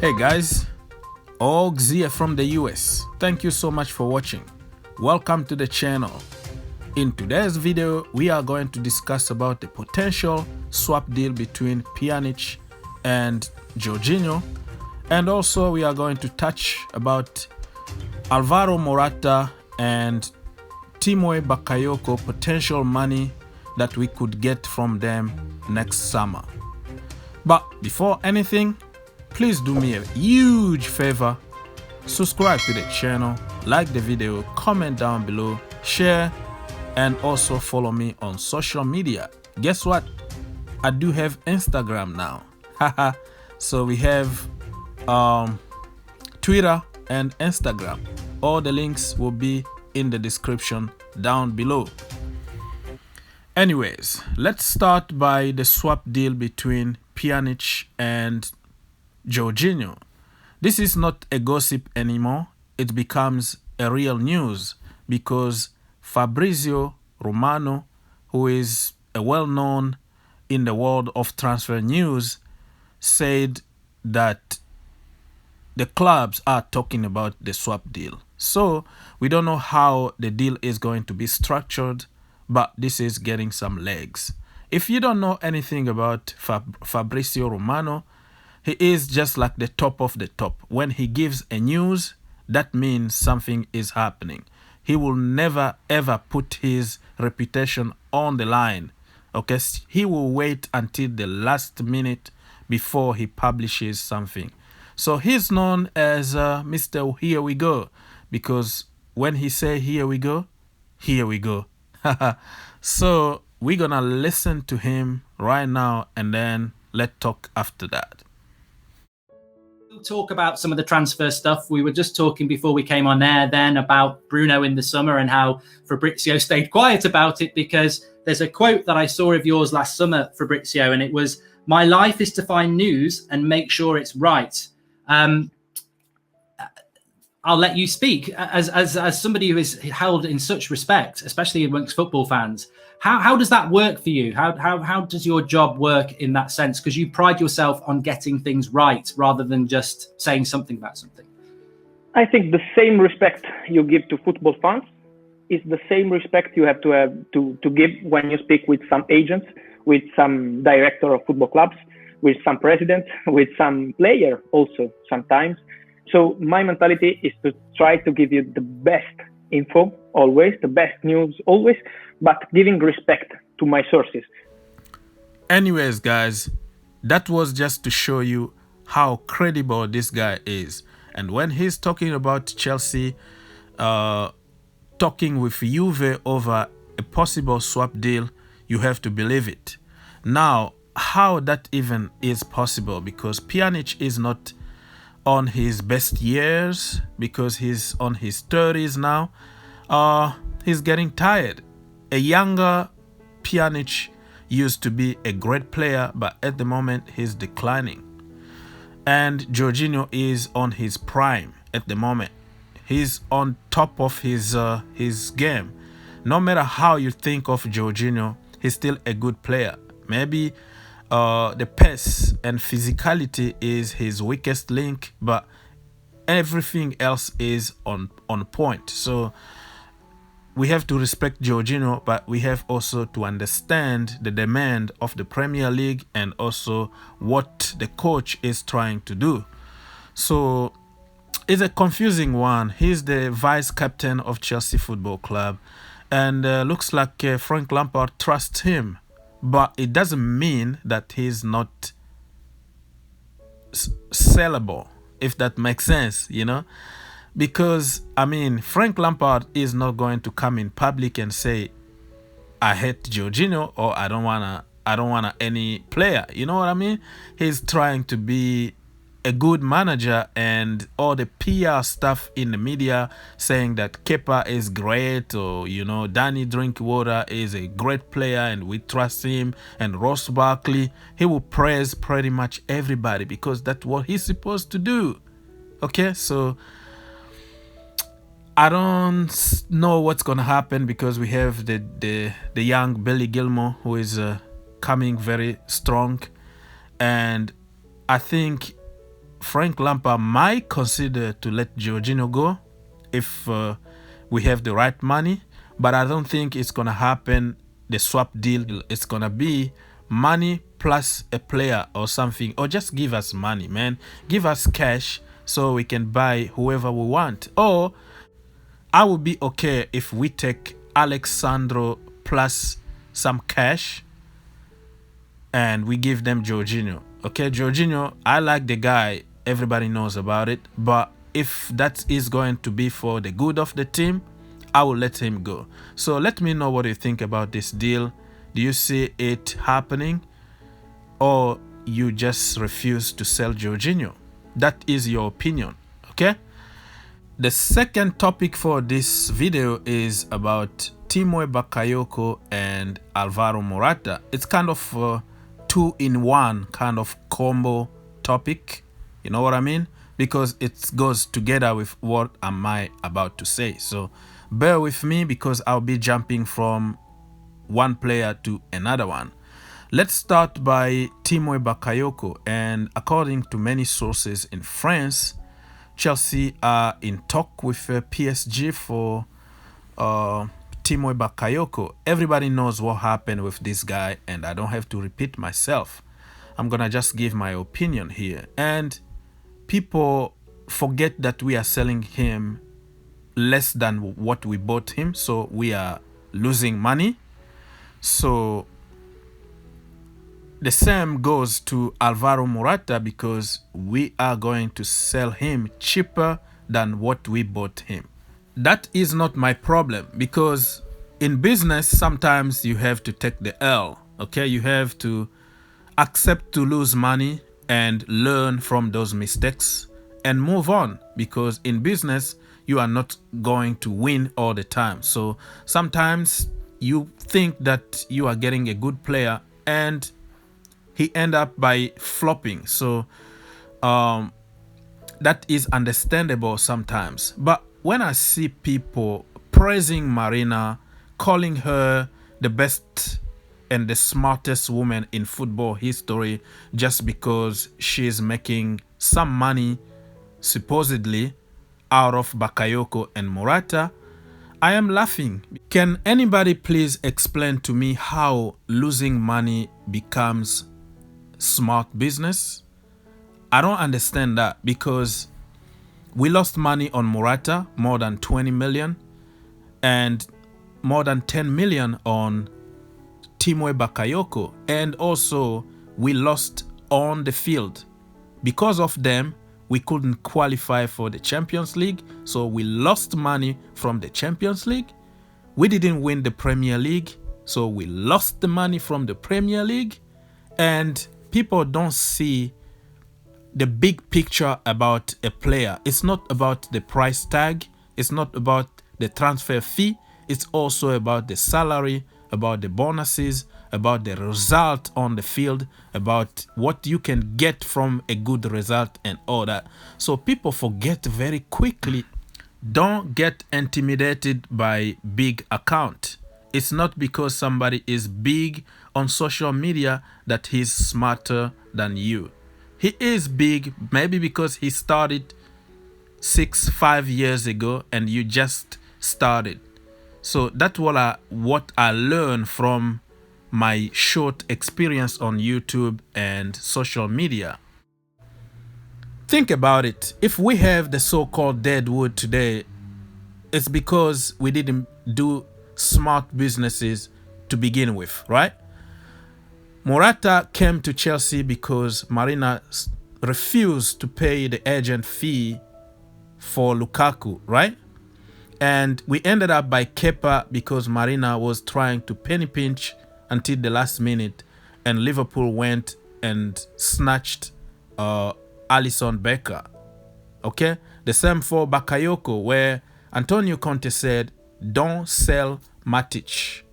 Hey guys, Augs here from the US. Thank you so much for watching. Welcome to the channel. In today's video, we are going to discuss about the potential swap deal between Pjanic and Jorginho, and also we are going to touch about Alvaro Morata and Bakayoko potential money that we could get from them next summer. But before anything, please do me a huge favor, subscribe to the channel, like the video, comment down below, share, and also follow me on social media. Guess what? I do have Instagram now. Haha. So we have Twitter and Instagram. All the links will be in the description down below. Anyways, let's start by the swap deal between Pjanic and Jorginho. This is not a gossip anymore. It becomes a real news because Fabrizio Romano, who is a well-known in the world of transfer news, said that the clubs are talking about the swap deal. So we don't know how the deal is going to be structured, but this is getting some legs. If you don't know anything about Fabrizio Romano, he is just like the top of the top. When he gives a news, that means something is happening. He will never ever put his reputation on the line. Okay, he will wait until the last minute before he publishes something. So he's known as Mr. Here We Go, because when he say here we go, here we go. So we're gonna listen to him right now and then let's talk after that. We'll talk about some of the transfer stuff. We were just talking before we came on air then about Bruno in the summer and how Fabrizio stayed quiet about it, because there's a quote that I saw of yours last summer, Fabrizio, and it was, "My life is to find news and make sure it's right." I'll let you speak as somebody who is held in such respect, especially amongst football fans. How does that work for you? How does your job work in that sense? Because you pride yourself on getting things right rather than just saying something about something. I think the same respect you give to football fans is the same respect you have to give when you speak with some agents, with some director of football clubs, with some president, with some player also sometimes. So my mentality is to try to give you the best info always, the best news always, but giving respect to my sources. Anyways, guys, that was just to show you how credible this guy is. And when he's talking about Chelsea, talking with Juve over a possible swap deal, you have to believe it. Now, how that even is possible, because Pjanic is not on his best years, because he's on his 30s now. He's getting tired. A younger Pjanic used to be a great player, but at the moment he's declining. And Jorginho is on his prime at the moment. He's on top of his game. No matter how you think of Jorginho, he's still a good player. Maybe the pace and physicality is his weakest link, but everything else is on point. So we have to respect Jorginho, but we have also to understand the demand of the Premier League and also what the coach is trying to do. So it's a confusing one. He's the vice captain of Chelsea Football Club, and looks like Frank Lampard trusts him. But it doesn't mean that he's not sellable, if that makes sense, you know? Because, I mean, Frank Lampard is not going to come in public and say, I hate Jorginho, or I don't wanna any player. You know what I mean? He's trying to be a good manager, and all the PR stuff in the media saying that Kepa is great, or you know, Danny Drinkwater is a great player and we trust him, and Ross Barkley, he will praise pretty much everybody because that's what he's supposed to do. Okay, so I don't know what's gonna happen, because we have the young Billy Gilmore, who is coming very strong, and I think Frank Lampard might consider to let Jorginho go if we have the right money, but I don't think it's gonna happen. The swap deal, it's gonna be money plus a player or something, or just give us money, man. Give us cash so we can buy whoever we want. Or I would be okay if we take Alexandro plus some cash and we give them Jorginho. Okay, Jorginho, I like the guy, everybody knows about it, but if that is going to be for the good of the team, I will let him go. So let me know what you think about this deal. Do you see it happening, or you just refuse to sell Jorginho? That is your opinion, okay? The second topic for this video is about Bakayoko and Alvaro Morata. It's kind of a two-in-one kind of combo topic, you know what I mean? Because it goes together with what am I about to say. So bear with me because I'll be jumping from one player to another one. Let's start by Bakayoko, and according to many sources in France, Chelsea are in talk with PSG for Bakayoko. Everybody knows what happened with this guy, and I don't have to repeat myself. I'm gonna just give my opinion here. And people forget that we are selling him less than what we bought him, so we are losing money. So the same goes to Alvaro Morata, because we are going to sell him cheaper than what we bought him. That is not my problem, because in business sometimes you have to take the L, okay? You have to accept to lose money and learn from those mistakes and move on, because in business you are not going to win all the time. So sometimes you think that you are getting a good player and he end up by flopping. So that is understandable sometimes. But when I see people praising Marina, calling her the best and the smartest woman in football history just because she is making some money supposedly out of Bakayoko and Morata, I am laughing. Can anybody please explain to me how losing money becomes smart business? I don't understand that, because we lost money on Morata, more than 20 million, and more than 10 million on Bakayoko, and also we lost on the field. Because of them, we couldn't qualify for the Champions League, so we lost money from the Champions League. We didn't win the Premier League, so we lost the money from the Premier League. And people don't see the big picture about a player. It's not about the price tag, it's not about the transfer fee, it's also about the salary, about the bonuses, about the result on the field, about what you can get from a good result and all that. So people forget very quickly. Don't get intimidated by big account. It's not because somebody is big on social media that he's smarter than you. He is big maybe because he started 5 years ago and you just started. So that's what I learned from my short experience on YouTube and social media. Think about it. If we have the so-called deadwood today, it's because we didn't do smart businesses to begin with, right? Morata came to Chelsea because Marina refused to pay the agent fee for Lukaku, right? And we ended up by Kepa because Marina was trying to penny pinch until the last minute, and Liverpool went and snatched Alisson Becker. Okay? The same for Bakayoko, where Antonio Conte said, don't sell Matic.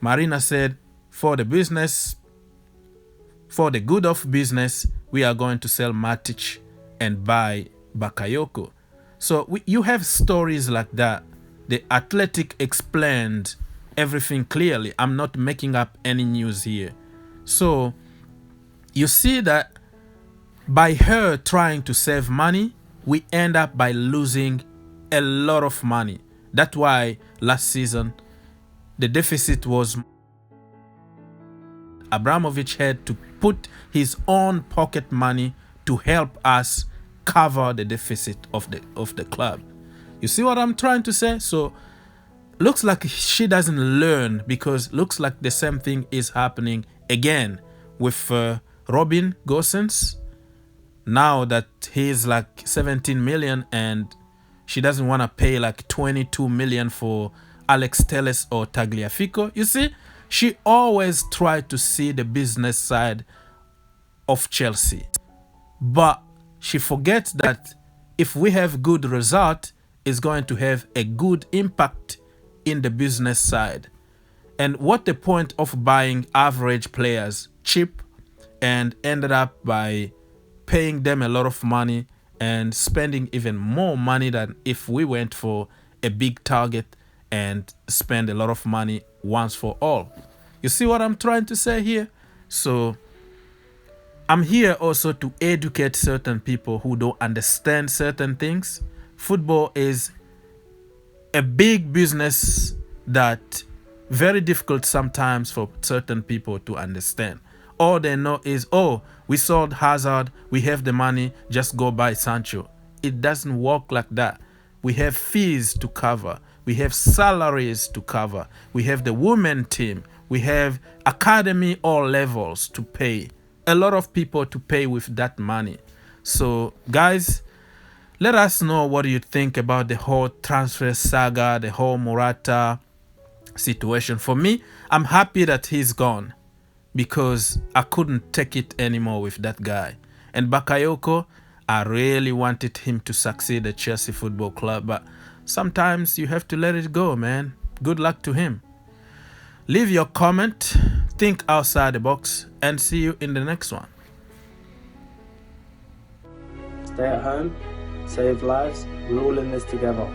Marina said, for the business, for the good of business, we are going to sell Matic and buy Bakayoko. So you have stories like that. The Athletic explained everything clearly. I'm not making up any news here. So you see that By her trying to save money, we end up by losing a lot of money. That's why last season the deficit was Abramovich had to put his own pocket money to help us cover the deficit of the club. You see what I'm trying to say? So looks like she doesn't learn, because looks like the same thing is happening again with Robin Gosens. Now that he's like 17 million and she doesn't want to pay like 22 million for Alex Telles or Tagliafico. You see, she always tried to see the business side of Chelsea. But she forgets that if we have good result, it's going to have a good impact in the business side. And what the point of buying average players cheap and ended up by paying them a lot of money and spending even more money than if we went for a big target and spend a lot of money once for all. You see what I'm trying to say here? So I'm here also to educate certain people who don't understand certain things. Football is a big business that very difficult sometimes for certain people to understand. All they know is, oh, we sold Hazard, we have the money, just go buy Sancho. It doesn't work like that. We have fees to cover. We have salaries to cover. We have the women team. We have academy all levels to pay. A lot of people to pay with that money. So, guys, let us know what you think about the whole transfer saga, the whole Morata situation. For me, I'm happy that he's gone, because I couldn't take it anymore with that guy. And Bakayoko, I really wanted him to succeed at Chelsea Football Club, but sometimes you have to let it go, man. Good luck to him. Leave your comment, think outside the box, and see you in the next one. Stay at home, save lives, we're all in this together.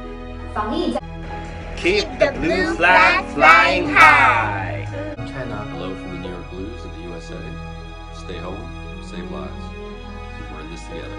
Keep the blue flag flying high. Hello from the New York Blues of the USA. Stay home, save lives. We're in this together.